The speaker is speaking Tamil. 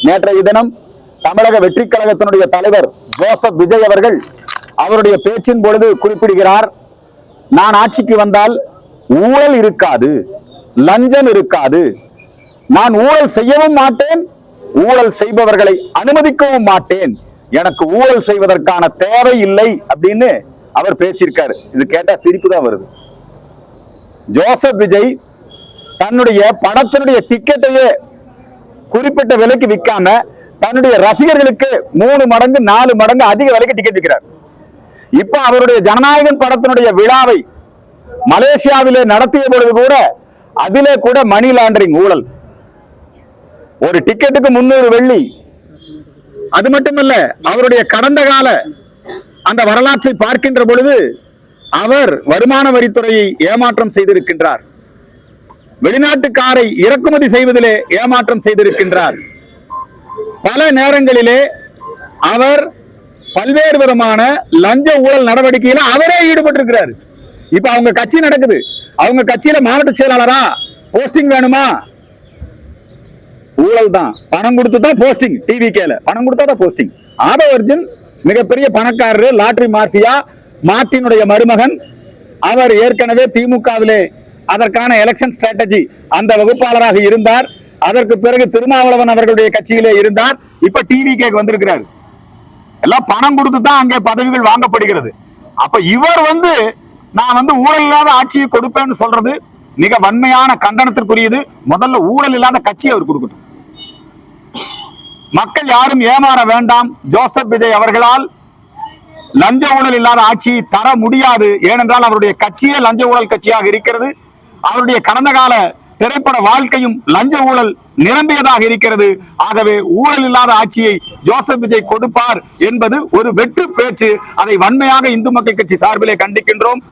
நேற்றைய தினம் தமிழக வெற்றி கழகத்தினுடைய தலைவர் ஜோசப் விஜய் அவர்கள் அவருடைய பேச்சின் பொழுது குறிப்பிடுகிறார், நான் ஆட்சிக்கு வந்தால் ஊழல் இருக்காது, லஞ்சம் இருக்காது, நான் ஊழல் செய்யவும் மாட்டேன், ஊழல் செய்பவர்களை அனுமதிக்கவும் மாட்டேன், எனக்கு ஊழல் செய்வதற்கான தேவை இல்லை அப்படின்னு அவர் பேசியிருக்காரு. இது கேட்டா சிரிப்பு தான் வருது. ஜோசப் விஜய் தன்னுடைய படத்தினுடைய டிக்கெட்டையே குறிப்பிட்ட விலைக்கு விற்காம தன்னுடைய ரசிகர்களுக்கு 3 மடங்கு 4 மடங்கு அதிக விலைக்கு டிக்கெட் விற்கிறார். இப்ப அவருடைய ஜனநாயகன் படத்தினுடைய விழாவை மலேசியாவிலே நடத்திய பொழுது கூட அதிலே கூட மணி லாண்டரிங் ஊழல். ஒரு டிக்கெட்டுக்கு 300 வெள்ளி. அது மட்டுமல்ல, அவருடைய கடந்த கால அந்த வரலாற்றை பார்க்கின்ற பொழுது அவர் வருமான வரித்துறையை ஏமாற்றம் செய்திருக்கின்றார், வெளிநாட்டு காரை இறக்குமதி செய்வதிலே ஏமாற்றம் செய்திருக்கின்றார். பல நேரங்களிலே அவர் பல்வேறு விதமான லஞ்ச ஊழல் நடவடிக்கையில அவரே ஈடுபட்டிருக்கிறார். இப்ப அவங்க கட்சி நடக்குது, அவங்க கட்சியில மாவட்ட செயலாளரா போஸ்டிங் வேணுமா? ஊழல் தான், பணம் கொடுத்து தான் போஸ்டிங். டிவிகேல பணம் கொடுத்தா தான் போஸ்டிங். ஆதவர்ஜுன் மிகப்பெரிய பணக்காரர், லாட்டரி மாஃபியா, மார்ட்டினுடைய மருமகன். அவர் ஏற்கனவே திமுகவிலே அதற்கான எலெக்ஷன் ஸ்ட்ராட்டஜி அந்த வகுப்பாளராக இருந்தார். அதற்கு பிறகு திருமாவளவன் அவர்களுடைய கட்சியிலே இருந்தார். இப்ப டிவிகே வந்திருக்கிறார். எல்லாம் பணம் கொடுத்து தான் அங்கே பதவிகள் வாங்கப்படுகிறது. அப்ப இவர் நான் ஊழல் இல்லாத ஆட்சியை கொடுப்பேன்னு சொல்றது மிக வன்மையான கண்டனத்திற்குரியது. முதல்ல ஊழல் இல்லாத கட்சி அவர் கொடுக்கட்டும். மக்கள் யாரும் ஏமாற வேண்டாம். ஜோசப் விஜய் அவர்களால் லஞ்ச ஊழல் இல்லாத ஆட்சியை தர முடியாது. ஏனென்றால் அவருடைய கட்சியே லஞ்ச ஊழல் கட்சியாக இருக்கிறது. அவருடைய கடந்த கால திரைப்பட வாழ்க்கையும் லஞ்ச ஊழல் நிரம்பியதாக இருக்கிறது. ஆகவே ஊழல் இல்லாத ஆட்சியை ஜோசப் விஜய் கொடுப்பார் என்பது ஒரு வெற்று பேச்சு. அதை வன்மையாக இந்து மக்கள் கட்சி சார்பிலே கண்டிக்கின்றோம்.